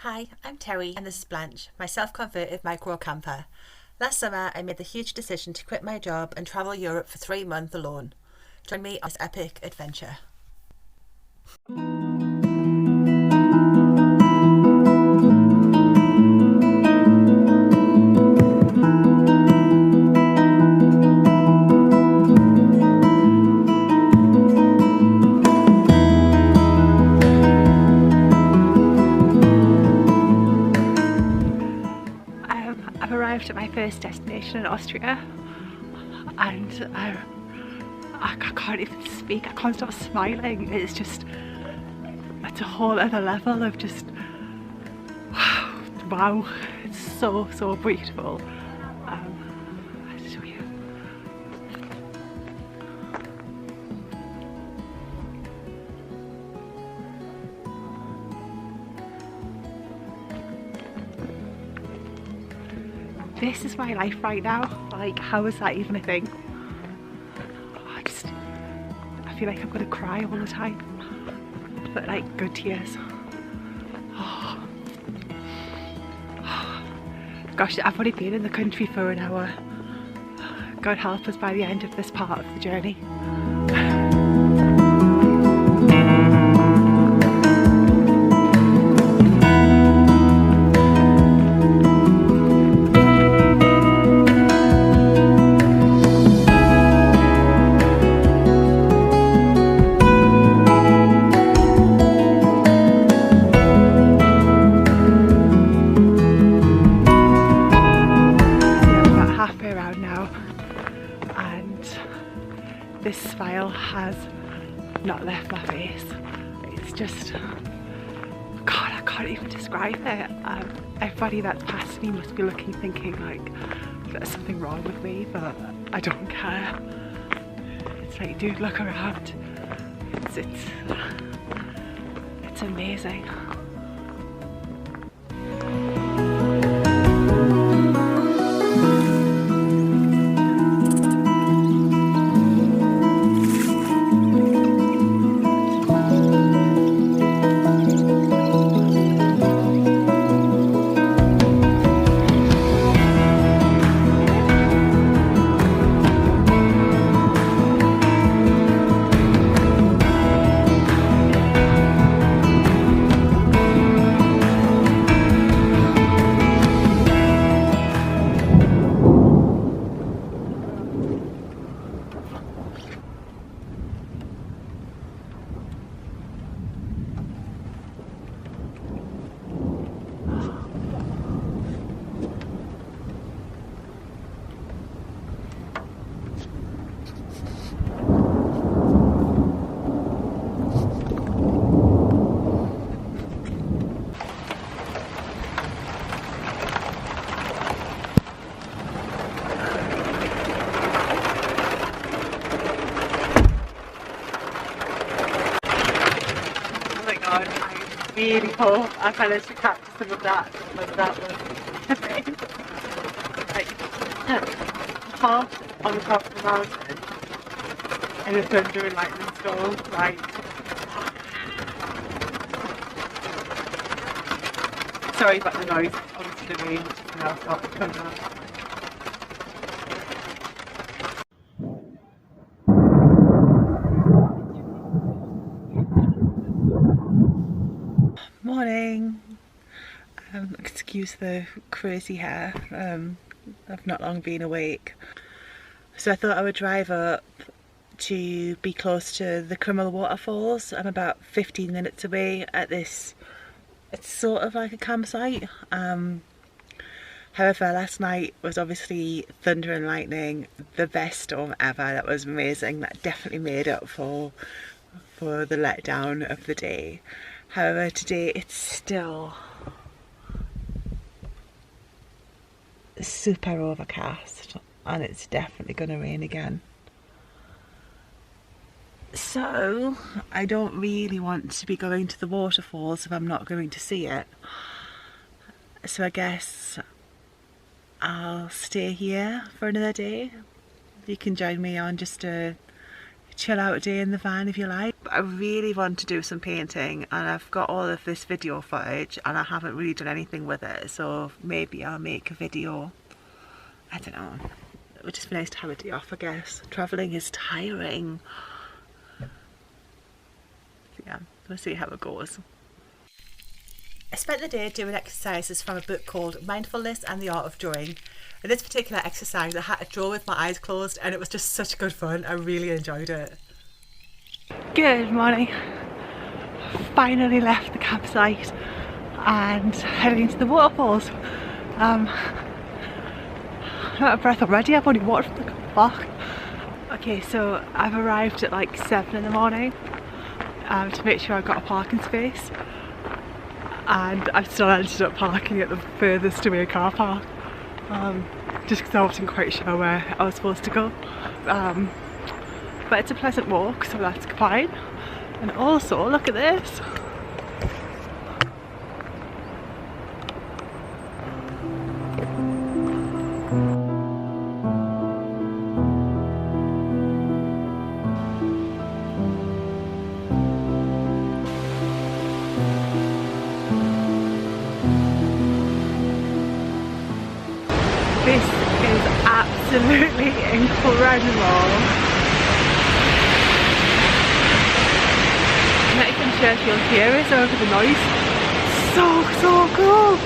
Hi, I'm Terry and this is Blanche, my self-converted microcamper. Last summer I made the huge decision to quit my job and travel Europe for 3 months alone. Join me on this epic adventure. I've arrived at my first destination in Austria and I can't even speak, I can't stop smiling. It's a whole other level of just wow, it's so beautiful. I'll show you. This is my life right now. Like, how is that even a thing? I feel like I'm gonna cry all the time, but like good tears. Oh. Gosh, I've only been in the country for an hour. God help us by the end of this part of the journey. This smile has not left my face. It's just, God, I can't even describe it. Everybody that's passed me must be looking, thinking like there's something wrong with me, but I don't care. It's like, dude, look around. It's amazing. Really hope I managed to capture some of that because that was amazing. Like, half on the top of the mountain in a thunder and lightning storm, like, sorry about the noise, obviously the rain which is now starting to come down. Morning. Excuse the crazy hair. I've not long been awake. So I thought I would drive up to be close to the Waterfalls. I'm about 15 minutes away at this, it's sort of like a campsite. However, last night was obviously thunder and lightning, the best storm ever. That was amazing. That definitely made up for the letdown of the day. However, today it's still super overcast and it's definitely going to rain again. So I don't really want to be going to the waterfalls if I'm not going to see it. So I guess I'll stay here for another day. You can join me on just a chill out day in the van if you like. but I really want to do some painting, and I've got all of this video footage and I haven't really done anything with it, so maybe I'll make a video. I don't know, it would just be nice to have a day off, I guess. Travelling is tiring. So yeah, we'll see how it goes. I spent the day doing exercises from a book called Mindfulness and the Art of Drawing. In this particular exercise I had to draw with my eyes closed, and it was just such good fun. I really enjoyed it. Good morning. Finally left the campsite and heading into the waterfalls. I'm out of breath already. I've only walked from the car park. Okay, so I've arrived at like 7 in the morning to make sure I've got a parking space, and I've still ended up parking at the furthest away car park, just because I wasn't quite sure where I was supposed to go. But it's a pleasant walk, so that's fine. And also, look at this. This is absolutely incredible. I'm not even sure if you'll hear it over the noise. So cool!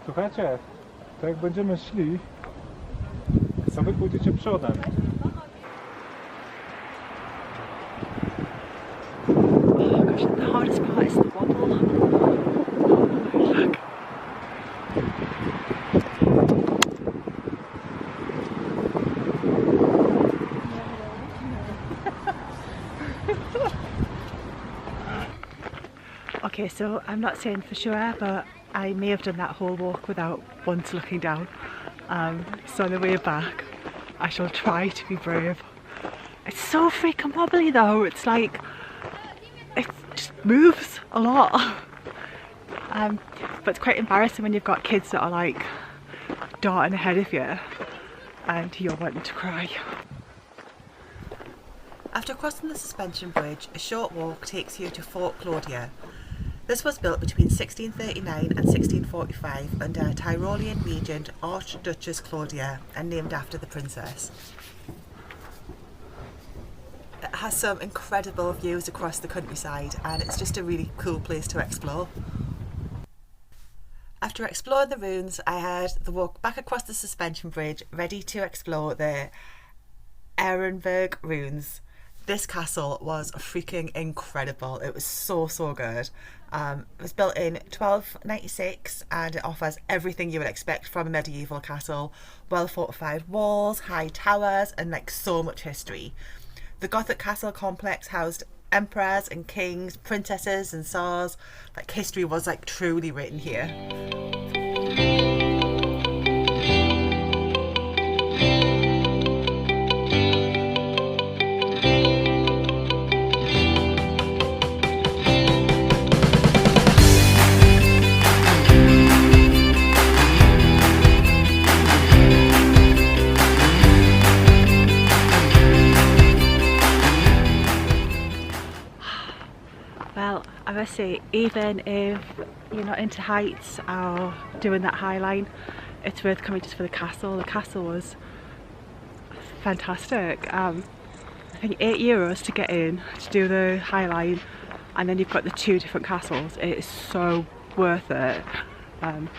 Słuchajcie, to jak będziemy szli, to wy pójdziecie przodem. Oh gosh, the hardest part is the wobble. Look. Okay, so I'm not saying for sure, but I may have done that whole walk without once looking down. So on the way back, I shall try to be brave. It's so freaking wobbly though, it's like, it just moves a lot. But it's quite embarrassing when you've got kids that are like darting ahead of you and you're wanting to cry. After crossing the suspension bridge, a short walk takes you to Fort Claudia. This was built between 1639 and 1645 under Tyrolean regent Archduchess Claudia and named after the princess. It has some incredible views across the countryside, and it's just a really cool place to explore. After exploring the ruins, I had the walk back across the suspension bridge, ready to explore the Ehrenberg ruins. This castle was freaking incredible. It was so good. It was built in 1296 and it offers everything you would expect from a medieval castle. Well fortified walls, high towers, and like so much history. The Gothic castle complex housed emperors and kings, princesses and tsars. Like history was like truly written here. Well, I must say, even if you're not into heights or doing that Highline, it's worth coming just for the castle. The castle was fantastic. I think €8 to get in to do the Highline, and then you've got the 2 different castles. It is so worth it.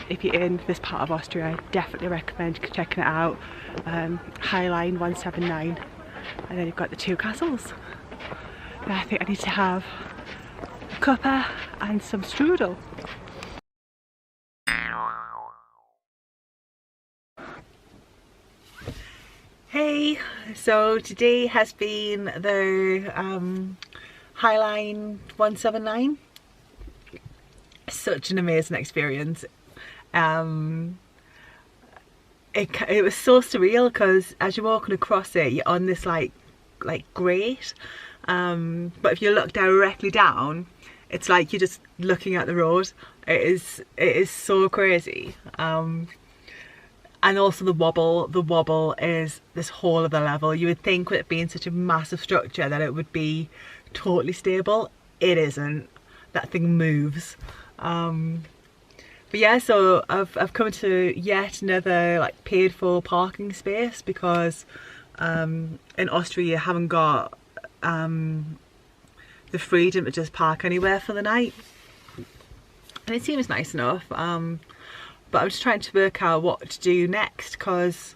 If you're in this part of Austria, I definitely recommend checking it out. Highline 179, and then you've got the 2 castles. And I think I need to have a cuppa and some strudel. Hey, so today has been the Highline 179. Such an amazing experience. It was so surreal because as you're walking across it, you're on this like grate, but if you look directly down, it's like you're just looking at the road. It is so crazy. And also the wobble is this whole other level. You would think with it being such a massive structure that it would be totally stable. It isn't. That thing moves. But yeah, so I've come to yet another like paid for parking space because in Austria you haven't got the freedom to just park anywhere for the night. And it seems nice enough. But I'm just trying to work out what to do next because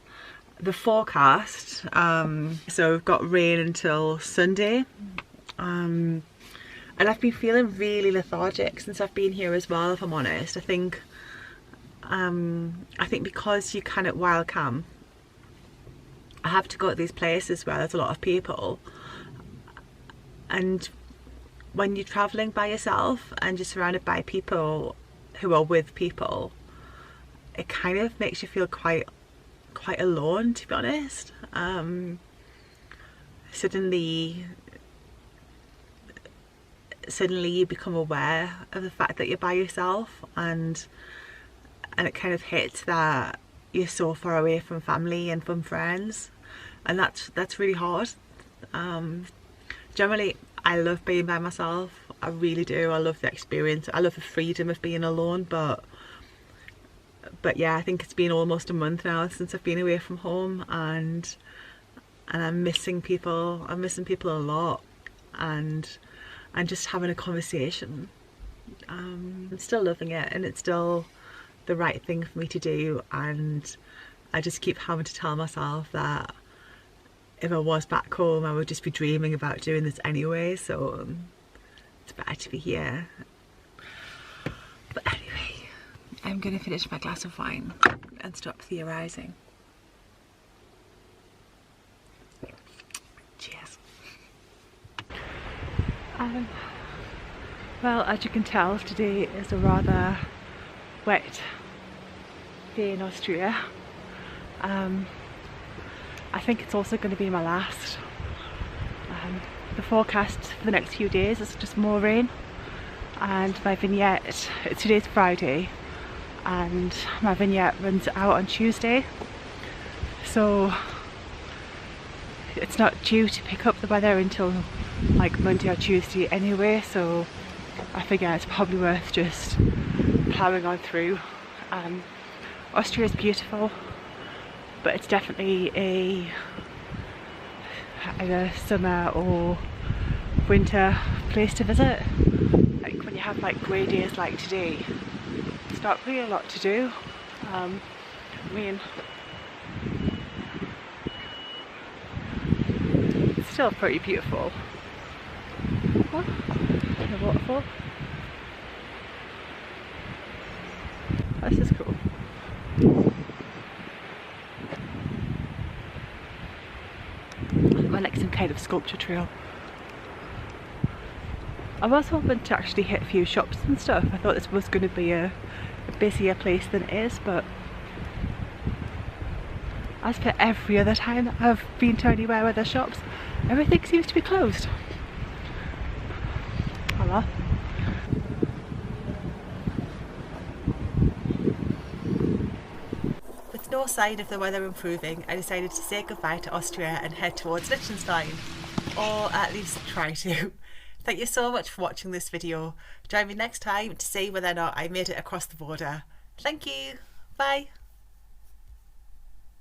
the forecast, so we've got rain until Sunday, and I've been feeling really lethargic since I've been here as well, if I'm honest. I think because you can at wild camp, I have to go to these places where there's a lot of people, and when you're travelling by yourself and you're surrounded by people who are with people, it kind of makes you feel quite alone, to be honest. Suddenly you become aware of the fact that you're by yourself, and it kind of hits that you're so far away from family and from friends, and that's really hard. Generally I love being by myself, I really do. I love the experience, I love the freedom of being alone, but yeah, I think it's been almost a month now since I've been away from home, and I'm missing people. I'm missing people a lot, and just having a conversation. I'm still loving it, and it's still the right thing for me to do, and I just keep having to tell myself that if I was back home I would just be dreaming about doing this anyway, so it's better to be here. But anyway, I'm going to finish my glass of wine and stop theorising. Cheers. Well, as you can tell, today is a rather wet day in Austria. I think it's also going to be my last. The forecast for the next few days is just more rain, and my vignette, today's Friday, and my vignette runs out on Tuesday, so it's not due to pick up the weather until like Monday or Tuesday anyway, so I figure it's probably worth just ploughing on through. Austria is beautiful, but it's definitely either summer or winter place to visit. Like when you have like grey days like today, it's not really a lot to do. I mean, it's still pretty beautiful. Oh, the waterfall. This is cool. I went like some kind of sculpture trail. I was hoping to actually hit a few shops and stuff. I thought this was going to be a busier place than it is, but as for every other time that I've been to anywhere where there's shops, everything seems to be closed. Oh well. With no sign of the weather improving, I decided to say goodbye to Austria and head towards Liechtenstein, or at least try to. Thank you so much for watching this video. Join me next time to see whether or not I made it across the border. Thank you. Bye.